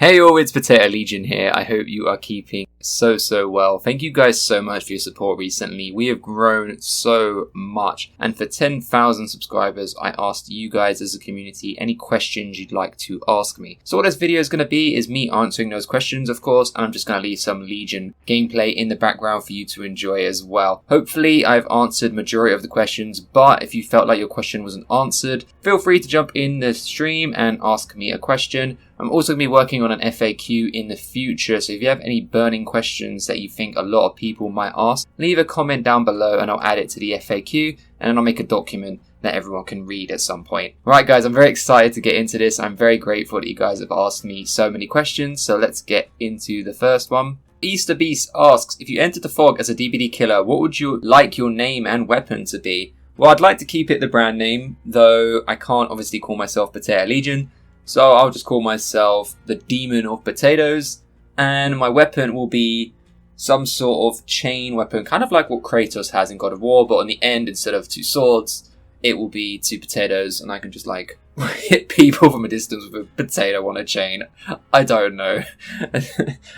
Hey all, it's PotatoLegion here. I hope you are keeping so well. Thank you guys so much for your support recently. We have grown so much, and for 10,000 subscribers, I asked you guys as a community any questions you'd like to ask me. So what this video is going to be is me answering those questions, of course, and I'm just going to leave some Legion gameplay in the background for you to enjoy as well. Hopefully I've answered majority of the questions, but if you felt like your question wasn't answered, feel free to jump in the stream and ask me a question. I'm also going to be working on an FAQ in the future, so if you have any burning questions that you think a lot of people might ask, leave a comment down below and I'll add it to the FAQ, and then I'll make a document that everyone can read at some point. Right guys, I'm very excited to get into this. I'm very grateful that you guys have asked me so many questions, so let's get into the first one. Easter Beast asks, if you entered the fog as a DBD killer, what would you like your name and weapon to be? Well, I'd like to keep it the brand name, though I can't obviously call myself PotatoLegion. So I'll just call myself the Demon of Potatoes, and my weapon will be some sort of chain weapon, kind of like what Kratos has in God of War, but on the end, instead of two swords, it will be two potatoes, and I can just like hit people from a distance with a potato on a chain. I don't know.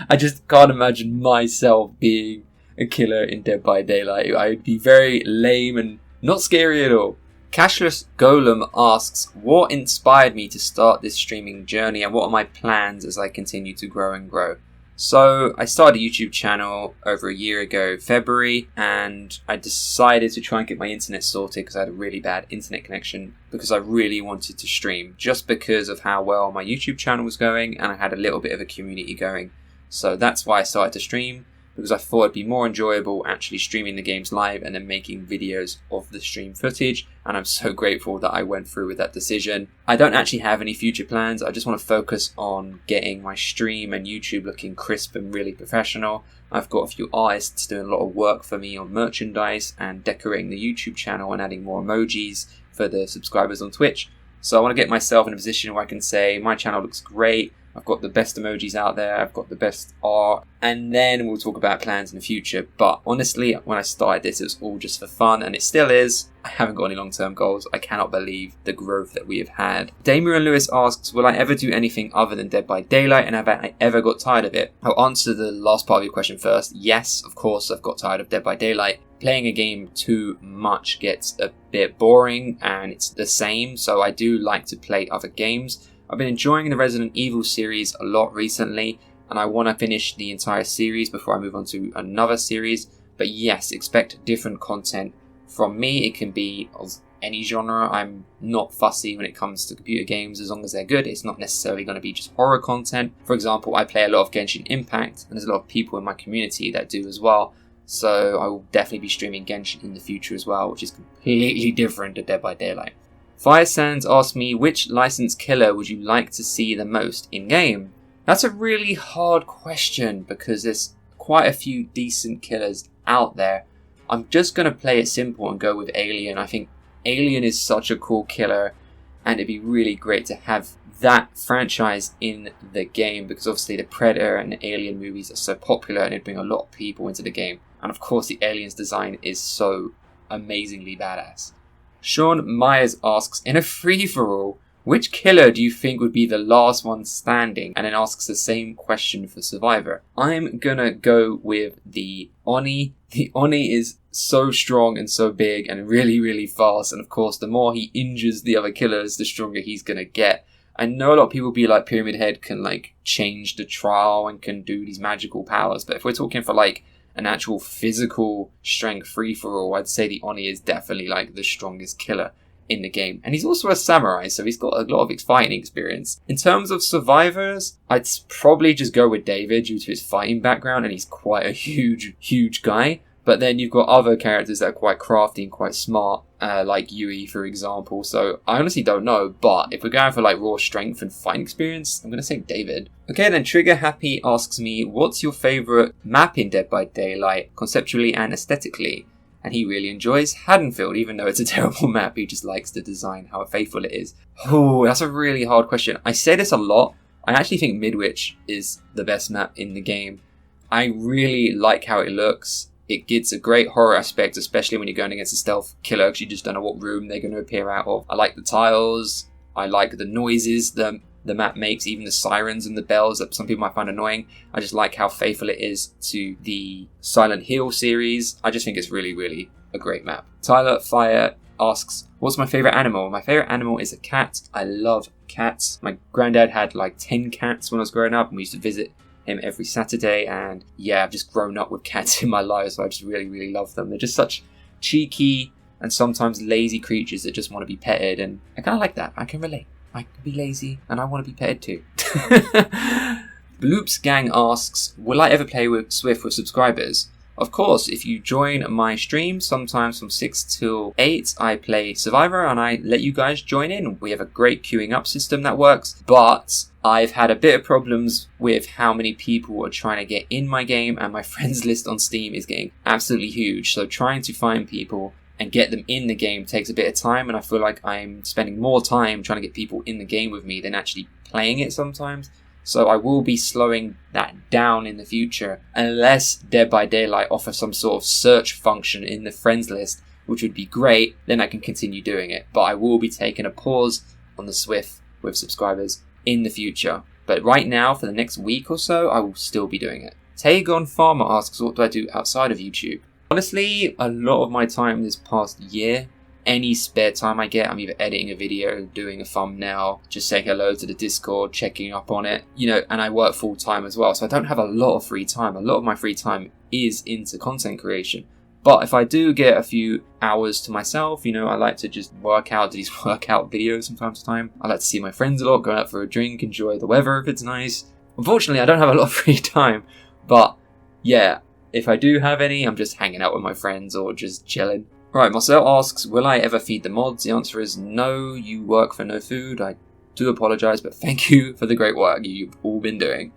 I just can't imagine myself being a killer in Dead by Daylight. I'd be very lame and not scary at all. Cashless Golem asks, what inspired me to start this streaming journey and what are my plans as I continue to grow and grow? So I started a YouTube channel over a year ago, February, and I decided to try and get my internet sorted because I had a really bad internet connection because I really wanted to stream just because of how well my YouTube channel was going and I had a little bit of a community going. So that's why I started to stream, because I thought it'd be more enjoyable actually streaming the games live and then making videos of the stream footage, and I'm so grateful that I went through with that decision. I don't actually have any future plans. I just want to focus on getting my stream and YouTube looking crisp and really professional. I've got a few artists doing a lot of work for me on merchandise and decorating the YouTube channel and adding more emojis for the subscribers on Twitch. So I want to get myself in a position where I can say my channel looks great, I've got the best emojis out there, I've got the best art, and then we'll talk about plans in the future. But honestly, when I started this, it was all just for fun, and it still is. I haven't got any long-term goals. I cannot believe the growth that we have had. Damian Lewis asks, will I ever do anything other than Dead by Daylight, and have I ever got tired of it? I'll answer the last part of your question first. Yes, of course, I've got tired of Dead by Daylight. Playing a game too much gets a bit boring, and it's the same, so I do like to play other games. I've been enjoying the Resident Evil series a lot recently, and I want to finish the entire series before I move on to another series. But yes, expect different content from me. It can be of any genre. I'm not fussy when it comes to computer games as long as they're good. It's not necessarily going to be just horror content. For example, I play a lot of Genshin Impact, and there's a lot of people in my community that do as well. So I will definitely be streaming Genshin in the future as well, which is completely different to Dead by Daylight. Fire Sands asked me, which licensed killer would you like to see the most in-game? That's a really hard question because there's quite a few decent killers out there. I'm just going to play it simple and go with Alien. I think Alien is such a cool killer, and it'd be really great to have that franchise in the game because obviously the Predator and the Alien movies are so popular and it'd bring a lot of people into the game. And of course the Alien's design is so amazingly badass. Sean Myers asks, in a free-for-all, which killer do you think would be the last one standing? And then asks the same question for Survivor. I'm gonna go with the Oni. The Oni is so strong and so big and really fast, and of course the more he injures the other killers, the stronger he's gonna get. I know a lot of people be like, Pyramid Head can like change the trial and can do these magical powers, but if we're talking for like an actual physical strength free-for-all, I'd say the Oni is definitely like the strongest killer in the game. And he's also a samurai, so he's got a lot of fighting experience. In terms of survivors, I'd probably just go with David due to his fighting background, and he's quite a huge guy. But then you've got other characters that are quite crafty and quite smart, like Yui, for example. So I honestly don't know, but if we're going for like raw strength and fighting experience, I'm going to say David. Okay, then Trigger Happy asks me, what's your favourite map in Dead by Daylight, conceptually and aesthetically? And he really enjoys Haddonfield, even though it's a terrible map. He just likes the design, how faithful it is. Oh, that's a really hard question. I say this a lot. I actually think Midwich is the best map in the game. I really like how it looks. It gives a great horror aspect, especially when you're going against a stealth killer because you just don't know what room they're going to appear out of. I like the tiles. I like the noises. The the map makes, even the sirens and the bells that some people might find annoying. I just like how faithful it is to the Silent Hill series. I just think it's really, really a great map. Tyler Fire asks, what's my favourite animal? My favourite animal is a cat. I love cats. My granddad had like 10 cats when I was growing up, and we used to visit him every Saturday, and yeah, I've just grown up with cats in my life, so I just really, really love them. They're just such cheeky and sometimes lazy creatures that just want to be petted, and I kind of like that. I can relate. I can be lazy and I want to be petted too. Bloops Gang asks, will I ever play with Swift with subscribers? Of course, if you join my stream, sometimes from 6 till 8, I play Survivor and I let you guys join in. We have a great queuing up system that works, but I've had a bit of problems with how many people are trying to get in my game, and my friends list on Steam is getting absolutely huge. So trying to find people and get them in the game takes a bit of time, and I feel like I'm spending more time trying to get people in the game with me than actually playing it sometimes. So I will be slowing that down in the future, unless Dead by Daylight offers some sort of search function in the friends list, which would be great. Then I can continue doing it. But I will be taking a pause on the Swift with subscribers in the future. But right now, for the next week or so, I will still be doing it. Tagon Farmer asks, what do I do outside of YouTube? Honestly, a lot of my time this past year, any spare time I get, I'm either editing a video, doing a thumbnail, just saying hello to the Discord, checking up on it, and I work full time as well. So I don't have a lot of free time. A lot of my free time is into content creation. But if I do get a few hours to myself, I like to just work out, do these workout videos from time to time. I like to see my friends a lot, go out for a drink, enjoy the weather if it's nice. Unfortunately, I don't have a lot of free time. But yeah, if I do have any, I'm just hanging out with my friends or just chilling. Right, Marcel asks, will I ever feed the mods? The answer is no, you work for no food. I do apologise, but thank you for the great work you've all been doing.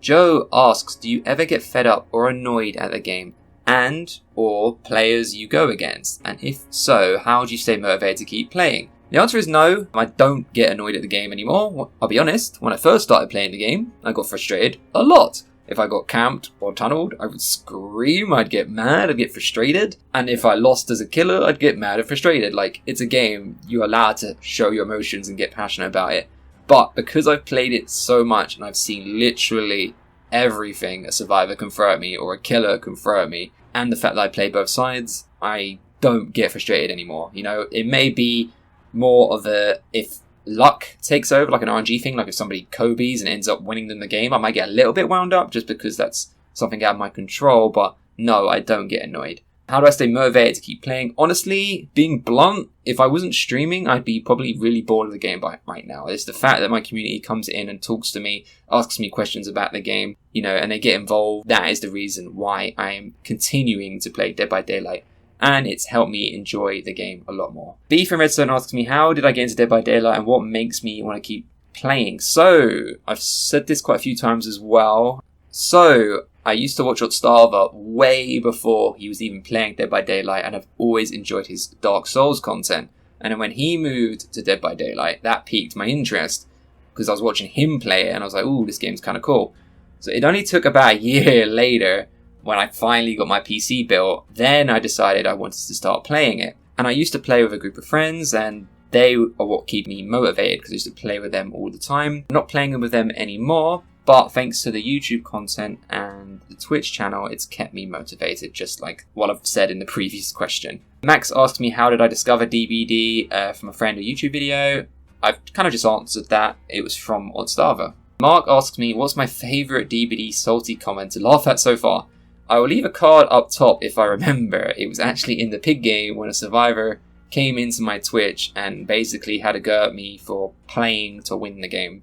Joe asks, do you ever get fed up or annoyed at the game and or players you go against? And if so, how do you stay motivated to keep playing? The answer is no, I don't get annoyed at the game anymore. I'll be honest, when I first started playing the game, I got frustrated a lot. If I got camped or tunneled, I would scream, I'd get mad, I'd get frustrated. And if I lost as a killer, I'd get mad and frustrated. Like, it's a game, you're allowed to show your emotions and get passionate about it. But because I've played it so much and I've seen literally everything a survivor can throw at me or a killer can throw at me, and the fact that I play both sides, I don't get frustrated anymore. It may be more of if luck takes over, like an RNG thing, like if somebody Kobe's and ends up winning them the game, I might get a little bit wound up just because that's something out of my control, but no, I don't get annoyed. How do I stay motivated to keep playing? Honestly, being blunt, if I wasn't streaming, I'd be probably really bored of the game right now. It's the fact that my community comes in and talks to me, asks me questions about the game, and they get involved. That is the reason why I am continuing to play Dead by Daylight. And it's helped me enjoy the game a lot more. B from Redstone asks me, how did I get into Dead by Daylight and what makes me want to keep playing? So, I've said this quite a few times as well. So, I used to watch Starver way before he was even playing Dead by Daylight, and I've always enjoyed his Dark Souls content. And then when he moved to Dead by Daylight, that piqued my interest because I was watching him play it and I was like, ooh, this game's kind of cool. So it only took about a year later, when I finally got my PC built, then I decided I wanted to start playing it. And I used to play with a group of friends, and they are what keep me motivated because I used to play with them all the time. I'm not playing with them anymore, but thanks to the YouTube content and the Twitch channel, it's kept me motivated, just like what I've said in the previous question. Max asked me, how did I discover DBD from a friend or YouTube video? I've kind of just answered that. It was from Oddstarver. Mark asks me, what's my favourite DBD salty comment to laugh at so far? I will leave a card up top if I remember. It was actually in the pig game when a survivor came into my Twitch and basically had a go at me for playing to win the game.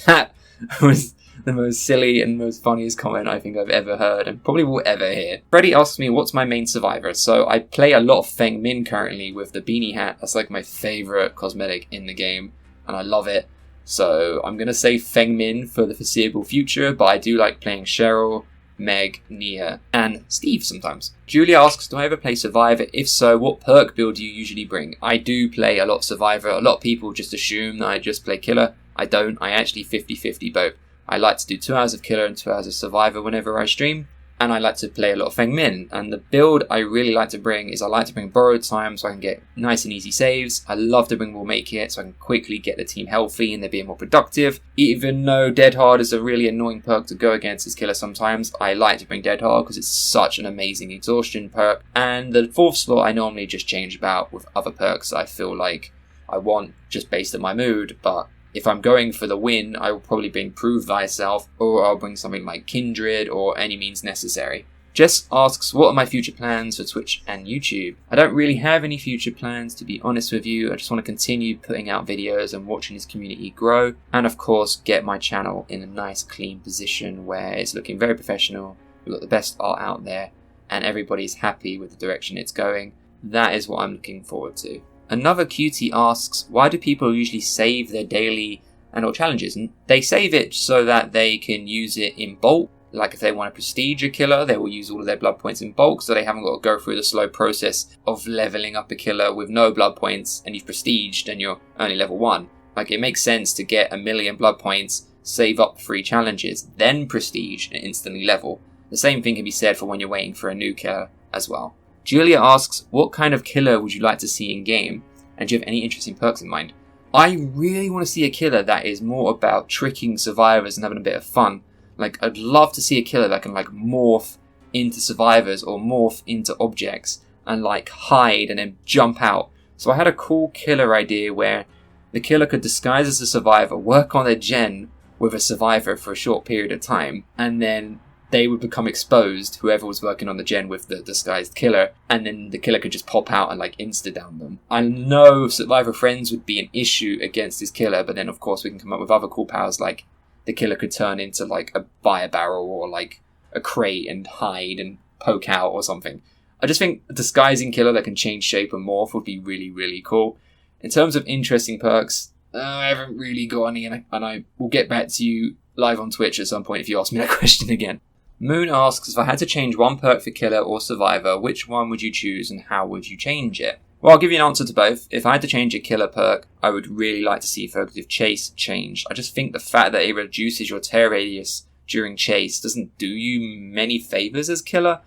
That was the most silly and most funniest comment I think I've ever heard and probably will ever hear. Freddie asks me, what's my main survivor? So I play a lot of Feng Min currently with the beanie hat. That's like my favourite cosmetic in the game and I love it. So I'm going to say Feng Min for the foreseeable future, but I do like playing Cheryl, Meg, Nia, and Steve sometimes. Julia asks, do I ever play Survivor? If so, what perk build do you usually bring? I do play a lot of Survivor. A lot of people just assume that I just play Killer. I don't. I actually 50-50 both. I like to do 2 hours of Killer and 2 hours of Survivor whenever I stream. and I like to play a lot of Feng Min. And the build I really like to bring is I like to bring Borrowed Time so I can get nice and easy saves. I love to bring Will Make It so I can quickly get the team healthy and they're being more productive. Even though Dead Hard is a really annoying perk to go against as killer sometimes, I like to bring Dead Hard because it's such an amazing exhaustion perk. And the 4th slot I normally just change about with other perks I feel like I want just based on my mood, but if I'm going for the win, I will probably bring Prove Thyself, or I'll bring something like Kindred, or Any Means Necessary. Jess asks, what are my future plans for Twitch and YouTube? I don't really have any future plans, to be honest with you. I just want to continue putting out videos and watching this community grow, and of course get my channel in a nice clean position where it's looking very professional, we've got the best art out there, and everybody's happy with the direction it's going. That is what I'm looking forward to. Another cutie asks, why do people usually save their daily and or challenges? And they save it so that they can use it in bulk. Like if they want to prestige a killer, they will use all of their blood points in bulk, so they haven't got to go through the slow process of leveling up a killer with no blood points and you've prestiged and you're only level 1. Like it makes sense to get 1,000,000 blood points, save up 3 challenges, then prestige and instantly level. The same thing can be said for when you're waiting for a new killer as well. Julia asks, what kind of killer would you like to see in game? And do you have any interesting perks in mind? I really want to see a killer that is more about tricking survivors and having a bit of fun. Like, I'd love to see a killer that can, like, morph into survivors or morph into objects and, like, hide and then jump out. So I had a cool killer idea where the killer could disguise as a survivor, work on a gen with a survivor for a short period of time, and then they would become exposed, whoever was working on the gen with the disguised killer, and then the killer could just pop out and like insta-down them. I know survivor friends would be an issue against this killer, but then of course we can come up with other cool powers like the killer could turn into like a fire barrel or like a crate and hide and poke out or something. I just think a disguising killer that can change shape and morph would be really, really cool. In terms of interesting perks, I haven't really got any, and I will get back to you live on Twitch at some point if you ask me that question again. Moon asks, if I had to change one perk for killer or survivor, which one would you choose and how would you change it? Well, I'll give you an answer to both. If I had to change a killer perk, I would really like to see Focus Chase changed. I just think the fact that it reduces your tear radius during chase doesn't do you many favours as killer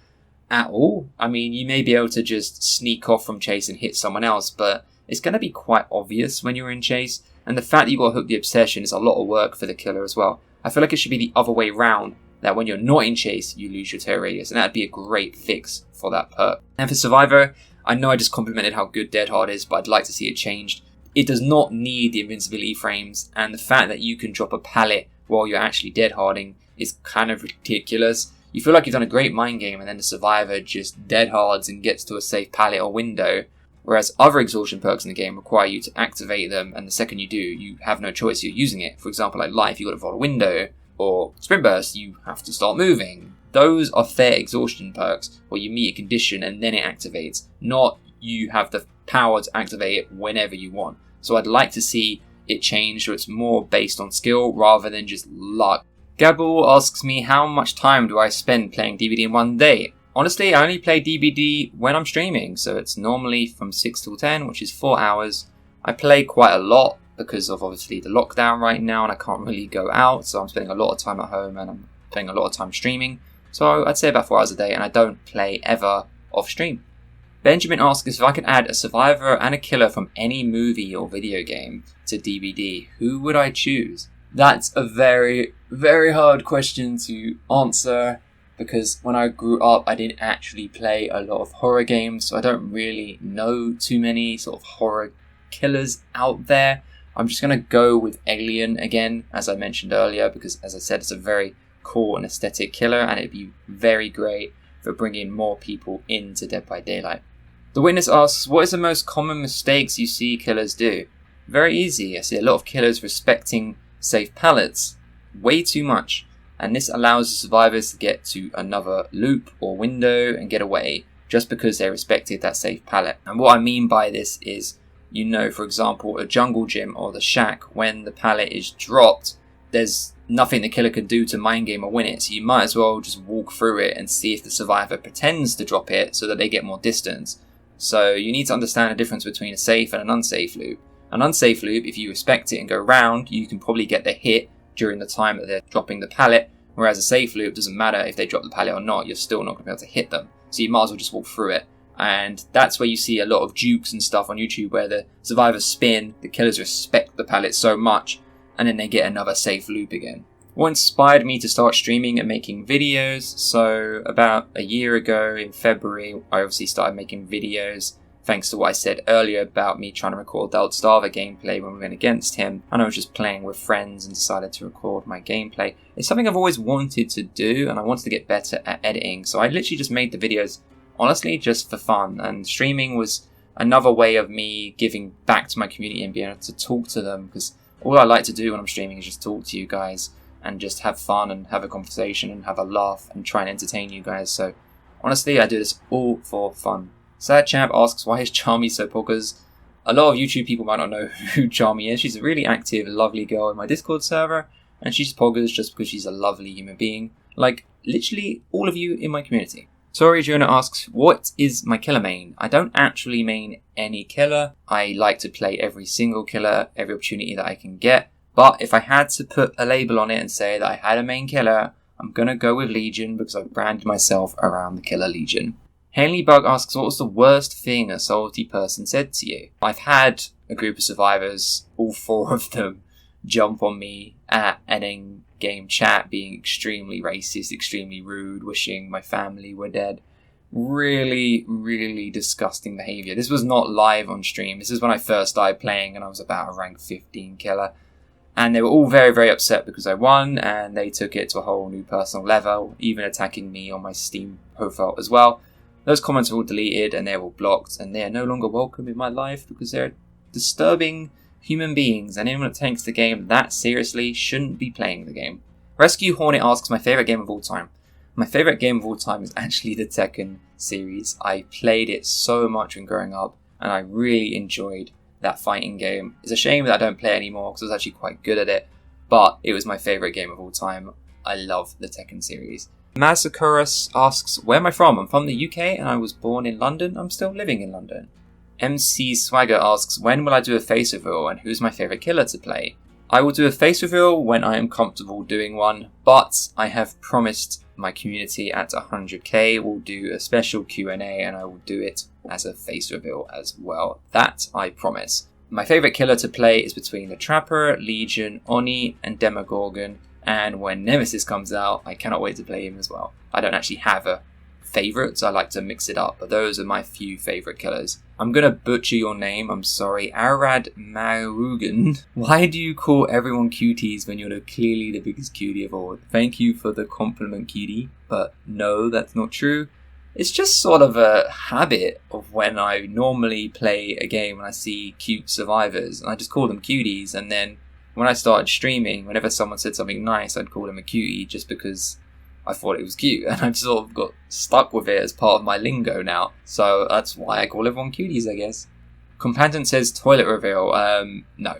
at all. I mean, you may be able to just sneak off from chase and hit someone else, but it's going to be quite obvious when you're in chase. And the fact that you've got to hook the obsession is a lot of work for the killer as well. I feel like it should be the other way round, that when you're not in chase, you lose your tear radius, and that'd be a great fix for that perk. And for survivor, I know I just complimented how good Dead Hard is, but I'd like to see it changed. It does not need the invincibility frames, and the fact that you can drop a pallet while you're actually dead harding is kind of ridiculous. You feel like you've done a great mind game, and then the survivor just dead hards and gets to a safe pallet or window, whereas other exhaustion perks in the game require you to activate them, and the second you do, you have no choice, you're using it. For example, like life, you've got to follow a window, or sprint burst, you have to start moving. Those are fair exhaustion perks where you meet a condition and then it activates, not you have the power to activate it whenever you want. So I'd like to see it change so it's more based on skill rather than just luck. Gabor asks me, how much time do I spend playing DBD in one day? Honestly, I only play DBD when I'm streaming, so it's normally from 6 till 10, which is 4 hours. I play quite a lot because of obviously the lockdown right now and I can't really go out, so I'm spending a lot of time at home and I'm spending a lot of time streaming. So I'd say about 4 hours a day, and I don't play ever off stream. Benjamin asks if I could add a survivor and a killer from any movie or video game to DBD, who would I choose? That's a very, very hard question to answer because when I grew up I didn't actually play a lot of horror games, so I don't really know too many sort of horror killers out there. I'm just going to go with Alien again, as I mentioned earlier, because as I said, it's a very cool and aesthetic killer, and it'd be very great for bringing more people into Dead by Daylight. The Witness asks, what is the most common mistakes you see killers do? Very easy. I see a lot of killers respecting safe pallets way too much, and this allows the survivors to get to another loop or window and get away just because they respected that safe pallet. And what I mean by this is, you know, for example, a jungle gym or the shack, when the pallet is dropped, there's nothing the killer can do to mind game or win it, so you might as well just walk through it and see if the survivor pretends to drop it so that they get more distance. So you need to understand the difference between a safe and an unsafe loop. An unsafe loop, if you respect it and go round, you can probably get the hit during the time that they're dropping the pallet, Whereas a safe loop doesn't matter if they drop the pallet or not, you're still not going to be able to hit them. So you might as well just walk through it. And that's where you see a lot of jukes and stuff on YouTube where the survivors spin, the killers respect the pallet so much, and then they get another safe loop again. What inspired me to start streaming and making videos? So about a year ago in February, I obviously started making videos thanks to what I said earlier about me trying to record the Starver gameplay when we went against him. And I was just playing with friends and decided to record my gameplay. It's something I've always wanted to do, and I wanted to get better at editing. So I literally just made the videos, honestly, just for fun. And streaming was another way of me giving back to my community and being able to talk to them, because all I like to do when I'm streaming is just talk to you guys and just have fun and have a conversation and have a laugh and try and entertain you guys. So honestly, I do this all for fun. Sad Champ asks, why is Charmy so poggers? A lot of YouTube people might not know who Charmy is. She's a really active, lovely girl in my Discord server, and she's poggers just because she's a lovely human being, like literally all of you in my community. Sorry Jonah asks, what is my killer main? I don't actually main any killer. I like to play every single killer, every opportunity that I can get. But if I had to put a label on it and say that I had a main killer, I'm going to go with Legion because I've branded myself around the killer Legion. Haley Bug asks, what was the worst thing a salty person said to you? I've had a group of survivors, all 4 of them, jump on me at an in-game chat being extremely racist, extremely rude, wishing my family were dead. Really, really disgusting behaviour. This was not live on stream. This is when I first started playing and I was about a rank 15 killer. And they were all very, very upset because I won, and they took it to a whole new personal level, even attacking me on my Steam profile as well. Those comments are all deleted and they're all blocked, and they are no longer welcome in my life because they're disturbing human beings, and anyone that takes the game that seriously shouldn't be playing the game. Rescue Hornet asks, my favourite game of all time. My favourite game of all time is actually the Tekken series. I played it so much when growing up, and I really enjoyed that fighting game. It's a shame that I don't play it anymore because I was actually quite good at it, but it was my favourite game of all time. I love the Tekken series. Masakurus asks, where am I from? I'm from the UK and I was born in London. I'm still living in London. MC Swagger asks, when will I do a face reveal and who's my favourite killer to play? I will do a face reveal when I am comfortable doing one, but I have promised my community at 100k we'll do a special Q&A and I will do it as a face reveal as well. That I promise. My favourite killer to play is between the Trapper, Legion, Oni and Demogorgon. And when Nemesis comes out, I cannot wait to play him as well. I don't actually have a favourite, so I like to mix it up, but those are my few favourite killers. I'm going to butcher your name, I'm sorry. Arad Marugan. Why do you call everyone cuties when you're clearly the biggest cutie of all? Thank you for the compliment, cutie, but no, that's not true. It's just sort of a habit of when I normally play a game and I see cute survivors, and I just call them cuties, and then when I started streaming, whenever someone said something nice, I'd call them a cutie just because I thought it was cute. And I've sort of got stuck with it as part of my lingo now. So that's why I call everyone cuties, I guess. Companion says toilet reveal. No.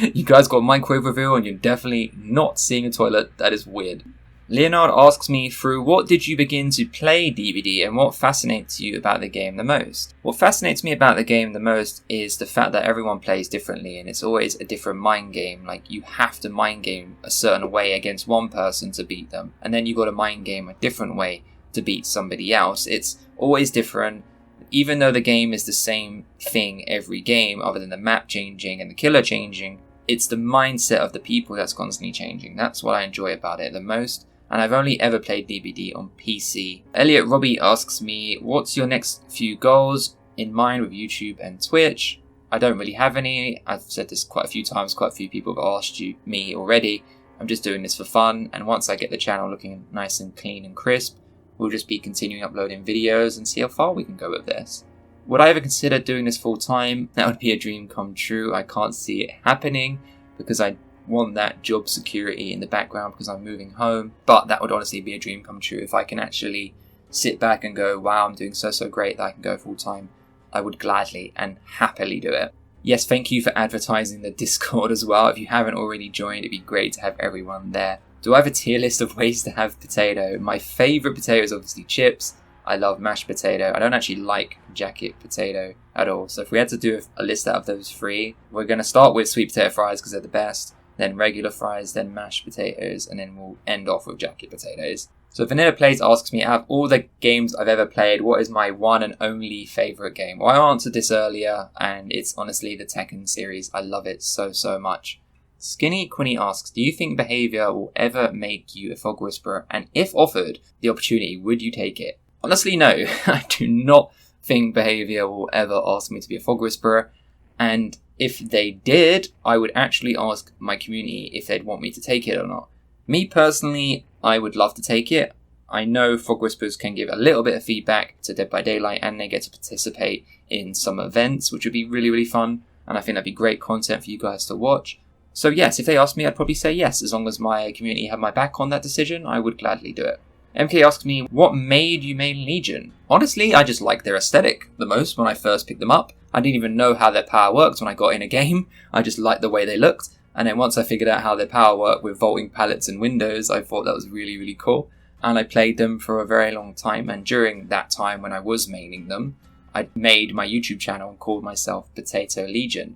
You guys got a microwave reveal and you're definitely not seeing a toilet. That is weird. Leonard asks me, through what did you begin to play DBD and what fascinates you about the game the most? What fascinates me about the game the most is the fact that everyone plays differently and it's always a different mind game. Like, you have to mind game a certain way against one person to beat them, and then you got to mind game a different way to beat somebody else. It's always different. Even though the game is the same thing every game, other than the map changing and the killer changing, it's the mindset of the people that's constantly changing. That's what I enjoy about it the most. And I've only ever played DBD on PC. Elliot Robbie asks me, what's your next few goals in mind with YouTube and Twitch? I don't really have any. I've said this quite a few times, quite a few people have asked me already. I'm just doing this for fun, and once I get the channel looking nice and clean and crisp, we'll just be continuing uploading videos and see how far we can go with this. Would I ever consider doing this full time? That would be a dream come true. I can't see it happening because I want that job security in the background because I'm moving home, but that would honestly be a dream come true. If I can actually sit back and go, wow, I'm doing so great that I can go full time, I would gladly and happily do it. Yes, thank you for advertising the Discord as well. If you haven't already joined, it'd be great to have everyone there. Do I have a tier list of ways to have potato? My favourite potato is obviously chips. I love mashed potato. I don't actually like jacket potato at all. So if we had to do a list out of those 3, we're going to start with sweet potato fries because they're the best. then regular fries, then mashed potatoes, and then we'll end off with jacket potatoes. So Vanilla Plays asks me, out of all the games I've ever played, what is my one and only favourite game? Well, I answered this earlier, and it's honestly the Tekken series. I love it so, so much. Skinny Quinny asks, do you think behaviour will ever make you a fog whisperer? And if offered the opportunity, would you take it? Honestly, no. I do not think behaviour will ever ask me to be a fog whisperer. And if they did, I would actually ask my community if they'd want me to take it or not. Me personally, I would love to take it. I know fog whisperers can give a little bit of feedback to Dead by Daylight, and they get to participate in some events, which would be really, really fun. And I think that'd be great content for you guys to watch. So yes, if they asked me, I'd probably say yes. As long as my community had my back on that decision, I would gladly do it. MK asks me, what made you main Legion? Honestly, I just like their aesthetic the most when I first picked them up. I didn't even know how their power worked when I got in a game. I just liked the way they looked. And then once I figured out how their power worked with vaulting pallets and windows, I thought that was really, really cool. And I played them for a very long time. And during that time when I was maining them, I made my YouTube channel and called myself PotatoLegion.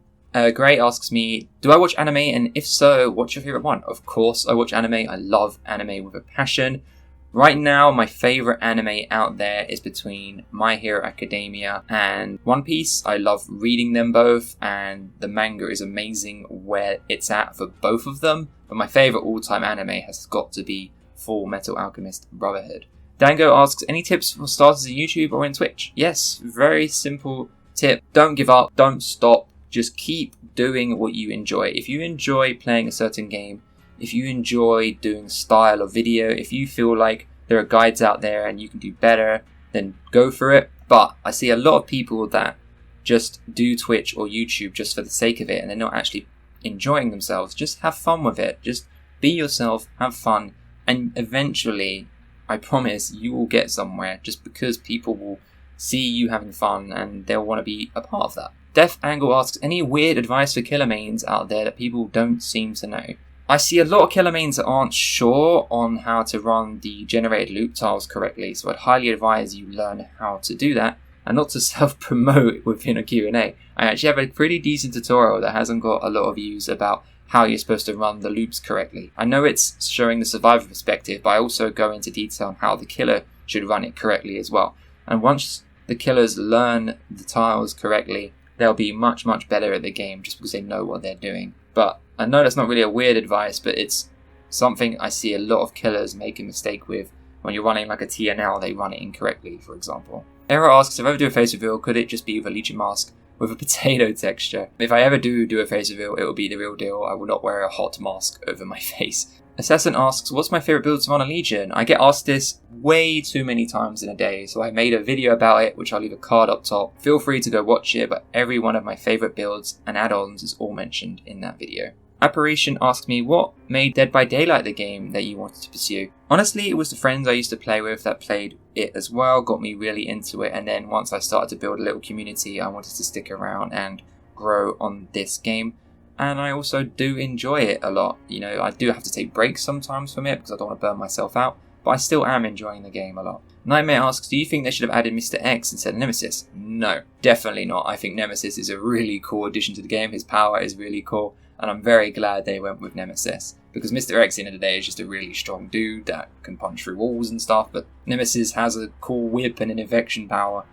Gray asks me, do I watch anime? And if so, what's your favourite one? Of course I watch anime. I love anime with a passion. Right now, my favourite anime out there is between My Hero Academia and One Piece. I love reading them both, and the manga is amazing where it's at for both of them. But my favourite all-time anime has got to be Full Metal Alchemist Brotherhood. Dango asks, any tips for starters in YouTube or in Twitch? Yes, very simple tip. Don't give up, don't stop, just keep doing what you enjoy. If you enjoy playing a certain game, if you enjoy doing style of video, if you feel like there are guides out there and you can do better, then go for it. But I see a lot of people that just do Twitch or YouTube just for the sake of it, and they're not actually enjoying themselves. Just have fun with it. Just be yourself, have fun, and eventually, I promise, you will get somewhere just because people will see you having fun and they'll want to be a part of that. deathangle asks, any weird advice for killer mains out there that people don't seem to know? I see a lot of killer mains that aren't sure on how to run the generated loop tiles correctly, so I'd highly advise you learn how to do that, and not to self-promote within a Q&A. I actually have a pretty decent tutorial that hasn't got a lot of views about how you're supposed to run the loops correctly. I know it's showing the survivor perspective, but I also go into detail on how the killer should run it correctly as well. And once the killers learn the tiles correctly, they'll be much, much better at the game just because they know what they're doing. But I know that's not really a weird advice, but it's something I see a lot of killers make a mistake with. When you're running like a TNL, they run it incorrectly, for example. Error asks, if I ever do a face reveal, could it just be with a Legion mask with a potato texture? If I ever do a face reveal, it will be the real deal. I will not wear a hot mask over my face. Assassin asks, what's my favourite build to run a Legion? I get asked this way too many times in a day, so I made a video about it, which I'll leave a card up top. Feel free to go watch it, but every one of my favourite builds and add-ons is all mentioned in that video. Apparition asks me, what made Dead by Daylight the game that you wanted to pursue? Honestly, it was the friends I used to play with that played it as well, got me really into it, and then once I started to build a little community, I wanted to stick around and grow on this game. And I also do enjoy it a lot. You know, I do have to take breaks sometimes from it because I don't want to burn myself out, but I still am enjoying the game a lot. Nightmare asks, do you think they should have added Mr. X instead of Nemesis? No, definitely not. I think Nemesis is a really cool addition to the game. His power is really cool, and I'm very glad they went with Nemesis, because Mr. X, in the end of the day, is just a really strong dude that can punch through walls and stuff, but Nemesis has a cool whip and an infection power,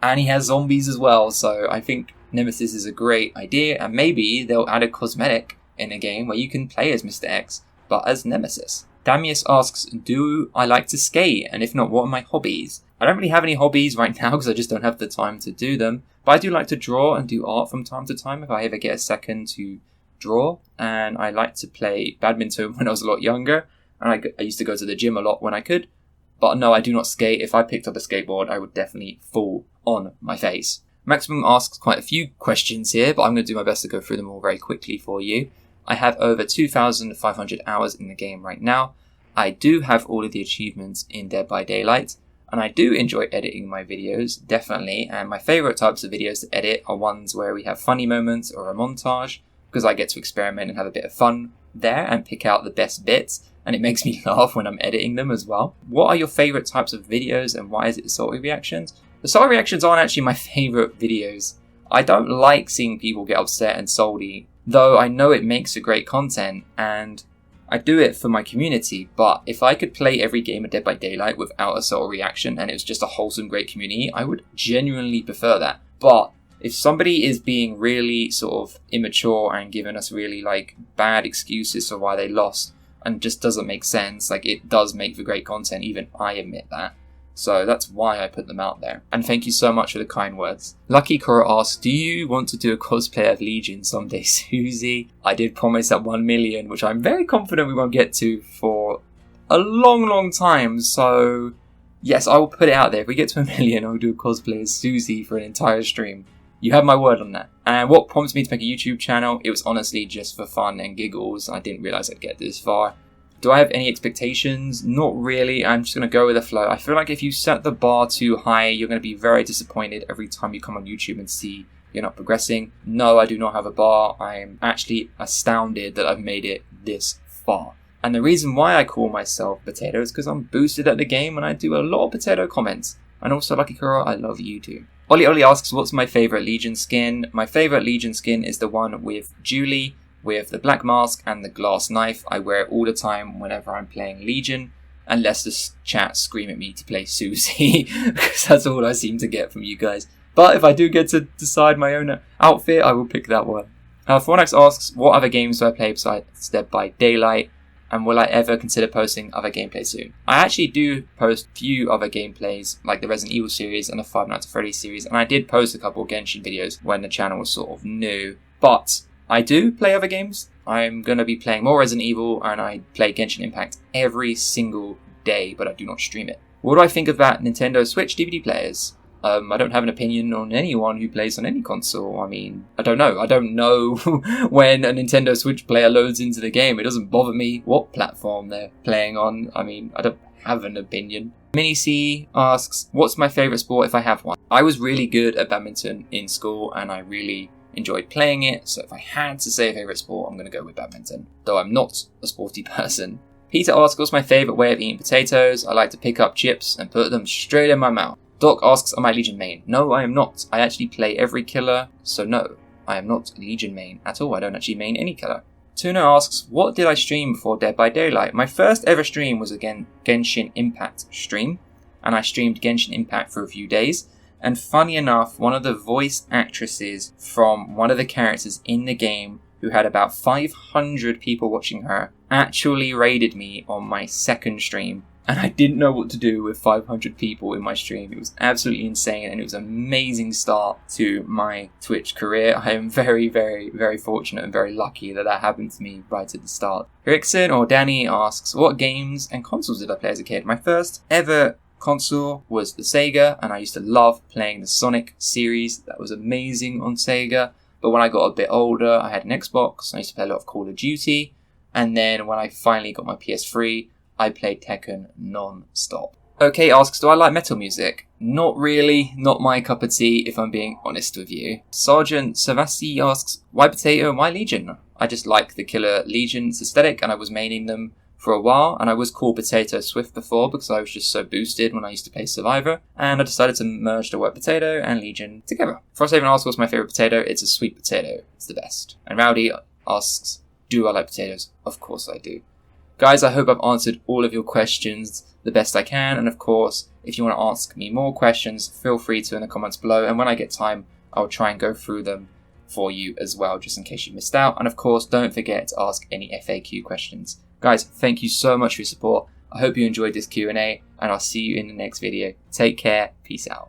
and he has zombies as well, so I think Nemesis is a great idea, and maybe they'll add a cosmetic in a game where you can play as Mr. X, but as Nemesis. Damius asks, do I like to skate, and if not, what are my hobbies? I don't really have any hobbies right now because I just don't have the time to do them, but I do like to draw and do art from time to time if I ever get a second to draw, and I like to play badminton when I was a lot younger, and I used to go to the gym a lot when I could, but no, I do not skate. If I picked up a skateboard, I would definitely fall on my face. Maximum asks quite a few questions here, but I'm going to do my best to go through them all very quickly for you. I have over 2,500 hours in the game right now. I do have all of the achievements in Dead by Daylight, and I do enjoy editing my videos, definitely, and my favourite types of videos to edit are ones where we have funny moments or a montage, because I get to experiment and have a bit of fun there and pick out the best bits, and it makes me laugh when I'm editing them as well. What are your favourite types of videos, and why is it the salty reactions? The salty reactions aren't actually my favourite videos. I don't like seeing people get upset and salty though I know it makes for great content and I do it for my community. But if I could play every game of Dead by Daylight without a subtle reaction and it was just a wholesome, great community, I would genuinely prefer that. But if somebody is being really sort of immature and giving us really like bad excuses for why they lost and just doesn't make sense, like it does make for great content, even I admit that. So that's why I put them out there. And thank you so much for the kind words. Lucky Koro asks, do you want to do a cosplay of Legion someday, Susie? I did promise that 1 million, which I'm very confident we won't get to for a long, long time. So yes, I will put it out there. If we get to 1 million, I'll do a cosplay as Susie for an entire stream. You have my word on that. And what prompted me to make a YouTube channel? It was honestly just for fun and giggles. I didn't realise I'd get this far. Do I have any expectations? Not really. I'm just going to go with the flow. I feel like if you set the bar too high, you're going to be very disappointed every time you come on YouTube and see you're not progressing. No, I do not have a bar. I'm actually astounded that I've made it this far. And the reason why I call myself Potato is because I'm boosted at the game and I do a lot of potato comments. And also, Lucky Kuro, I love you too. Oli asks, what's my favourite Legion skin? My favourite Legion skin is the one with Julie, with the black mask and the glass knife. I wear it all the time whenever I'm playing Legion, unless the chat scream at me to play Susie, because that's all I seem to get from you guys. But if I do get to decide my own outfit, I will pick that one. Fornax asks, what other games do I play besides Dead by Daylight, and will I ever consider posting other gameplay soon? I actually do post a few other gameplays, like the Resident Evil series and the Five Nights at Freddy's series, and I did post a couple of Genshin videos when the channel was sort of new, but I do play other games. I'm going to be playing more Resident Evil and I play Genshin Impact every single day, but I do not stream it. What do I think about Nintendo Switch DVD players? I don't have an opinion on anyone who plays on any console. I mean, I don't know. I don't know when a Nintendo Switch player loads into the game. It doesn't bother me what platform they're playing on. I mean, I don't have an opinion. Mini C asks, what's my favourite sport if I have one? I was really good at badminton in school and I really enjoyed playing it, so if I had to say a favourite sport, I'm going to go with badminton, though I'm not a sporty person. Peter asks, what's my favourite way of eating potatoes? I like to pick up chips and put them straight in my mouth. Doc asks, am I Legion main? No, I am not. I actually play every killer, so no, I am not Legion main at all. I don't actually main any killer. Tuna asks, what did I stream before Dead by Daylight? My first ever stream was a Genshin Impact stream, and I streamed Genshin Impact for a few days. And funny enough, one of the voice actresses from one of the characters in the game, who had about 500 people watching her, actually raided me on my second stream. And I didn't know what to do with 500 people in my stream. It was absolutely insane, and it was an amazing start to my Twitch career. I am very, very, very fortunate and very lucky that that happened to me right at the start. Erickson or Danny asks, what games and consoles did I play as a kid? My first ever console was the Sega, and I used to love playing the Sonic series. That was amazing on Sega. But when I got a bit older, I had an Xbox. I used to play a lot of Call of Duty, and then when I finally got my PS3, I played Tekken non-stop. Okay asks, do I like metal music? Not really, not my cup of tea, if I'm being honest with you. Sergeant Savasi asks, why Potato and why Legion? I just like the killer Legion's aesthetic, and I was maining them for a while, and I was called Potato Swift before because I was just so boosted when I used to play Survivor, and I decided to merge the word Potato and Legion together. Frosthaven asks, what's my favourite potato? It's a sweet potato. It's the best. And Rowdy asks, do I like potatoes? Of course I do. Guys, I hope I've answered all of your questions the best I can, and of course, if you want to ask me more questions, feel free to in the comments below, and when I get time, I'll try and go through them for you as well, just in case you missed out. And of course, don't forget to ask any FAQ questions. Guys, thank you so much for your support. I hope you enjoyed this Q&A, and I'll see you in the next video. Take care. Peace out.